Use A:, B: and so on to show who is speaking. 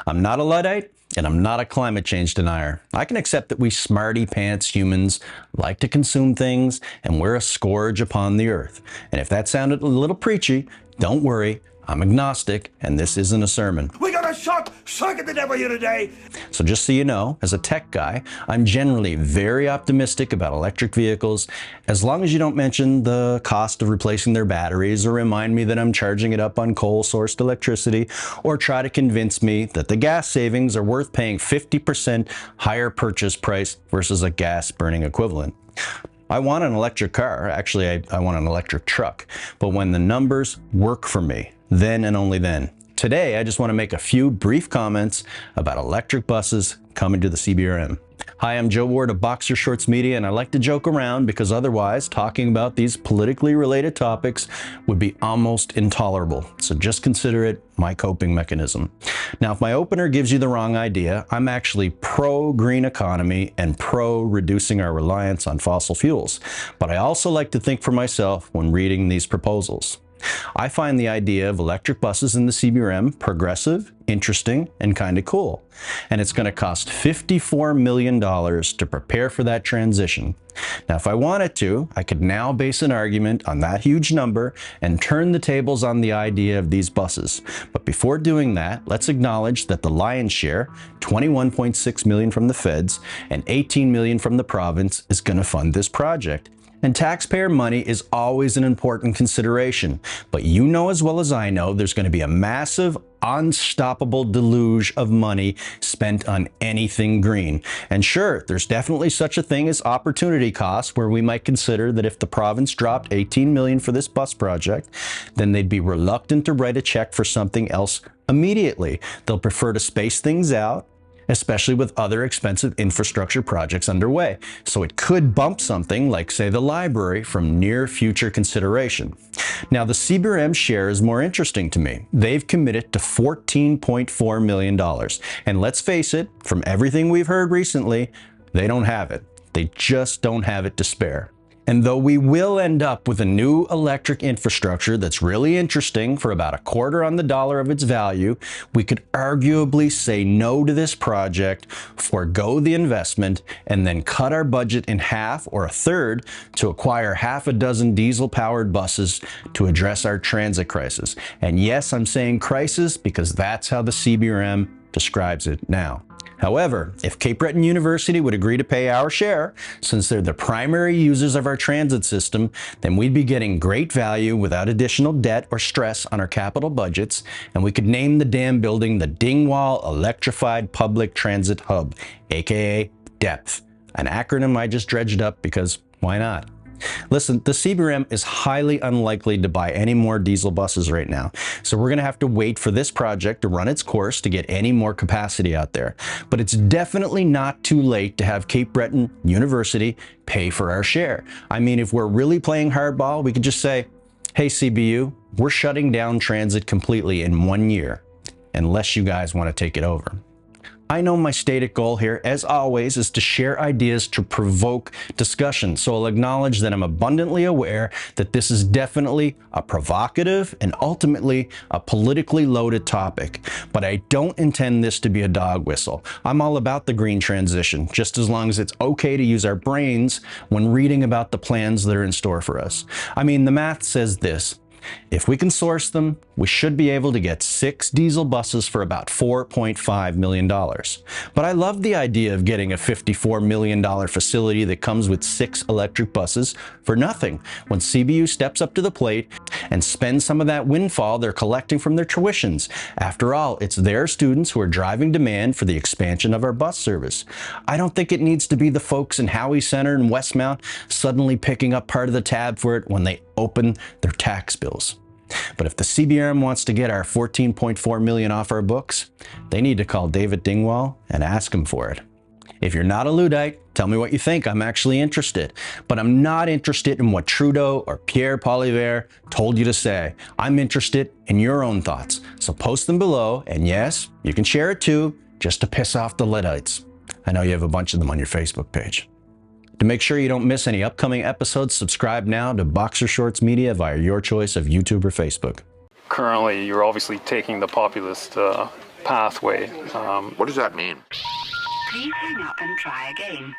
A: I'm not a Luddite, and I'm not a climate change denier. I can accept that we smarty pants humans like to consume things and we're a scourge upon the earth. And if that sounded a little preachy, don't worry, I'm agnostic and this isn't a sermon.
B: We got a shock at the devil here today.
A: So just so you know, as a tech guy, I'm generally very optimistic about electric vehicles, as long as you don't mention the cost of replacing their batteries or remind me that I'm charging it up on coal-sourced electricity, or try to convince me that the gas savings are worth paying 50% higher purchase price versus a gas-burning equivalent. I want an electric car. Actually, I want an electric truck. But when the numbers work for me, then and only then. Today, I just want to make a few brief comments about electric buses coming to the CBRM. Hi, I'm Joe Ward of Boxer Shorts Media, and I like to joke around because otherwise talking about these politically related topics would be almost intolerable. So just consider it my coping mechanism. Now, if my opener gives you the wrong idea, I'm actually pro-green economy and pro-reducing our reliance on fossil fuels. But I also like to think for myself when reading these proposals. I find the idea of electric buses in the CBRM progressive, interesting, and kind of cool. And it's going to cost $54 million to prepare for that transition. Now, if I wanted to, I could now base an argument on that huge number and turn the tables on the idea of these buses. But before doing that, let's acknowledge that the lion's share, $21.6 million from the feds and $18 million from the province, is going to fund this project. And taxpayer money is always an important consideration. But you know as well as I know, there's going to be a massive, unstoppable deluge of money spent on anything green. And sure, there's definitely such a thing as opportunity costs, where we might consider that if the province dropped $18 million for this bus project, then they'd be reluctant to write a check for something else immediately. They'll prefer to space things out, especially with other expensive infrastructure projects underway. So it could bump something like, say, the library from near future consideration. Now, the CBRM share is more interesting to me. They've committed to $14.4 million. And let's face it, from everything we've heard recently, they don't have it. They just don't have it to spare. And though we will end up with a new electric infrastructure that's really interesting for about a quarter on the dollar of its value, we could arguably say no to this project, forego the investment, and then cut our budget in half or a third to acquire half a dozen diesel-powered buses to address our transit crisis. And yes, I'm saying crisis because that's how the CBRM describes it now. However, if Cape Breton University would agree to pay our share, since they're the primary users of our transit system, then we'd be getting great value without additional debt or stress on our capital budgets, and we could name the dam building the Dingwall Electrified Public Transit Hub, aka DEPTH, an acronym I just dredged up because why not? Listen, the CBRM is highly unlikely to buy any more diesel buses right now, so we're going to have to wait for this project to run its course to get any more capacity out there. But it's definitely not too late to have Cape Breton University pay for our share. I mean, if we're really playing hardball, we could just say, hey CBU, we're shutting down transit completely in 1 year, unless you guys want to take it over. I know my stated goal here, as always, is to share ideas to provoke discussion, so I'll acknowledge that I'm abundantly aware that this is definitely a provocative and ultimately a politically loaded topic. But I don't intend this to be a dog whistle. I'm all about the green transition, just as long as it's okay to use our brains when reading about the plans that are in store for us. I mean, the math says this. If we can source them, we should be able to get 6 diesel buses for about $4.5 million. But I love the idea of getting a $54 million facility that comes with 6 electric buses for nothing when CBU steps up to the plate and spends some of that windfall they're collecting from their tuitions. After all, it's their students who are driving demand for the expansion of our bus service. I don't think it needs to be the folks in Howie Center and Westmount suddenly picking up part of the tab for it when they open their tax bills. But if the CBRM wants to get our $14.4 million off our books, they need to call David Dingwall and ask him for it. If you're not a Luddite, tell me what you think. I'm actually interested. But I'm not interested in what Trudeau or Pierre Poilievre told you to say. I'm interested in your own thoughts. So post them below, and yes, you can share it too, just to piss off the Luddites. I know you have a bunch of them on your Facebook page. To make sure you don't miss any upcoming episodes, subscribe now to Boxer Shorts Media via your choice of YouTube or Facebook.
C: Currently, you're obviously taking the populist pathway.
D: What does that mean?
E: Please hang up and try again.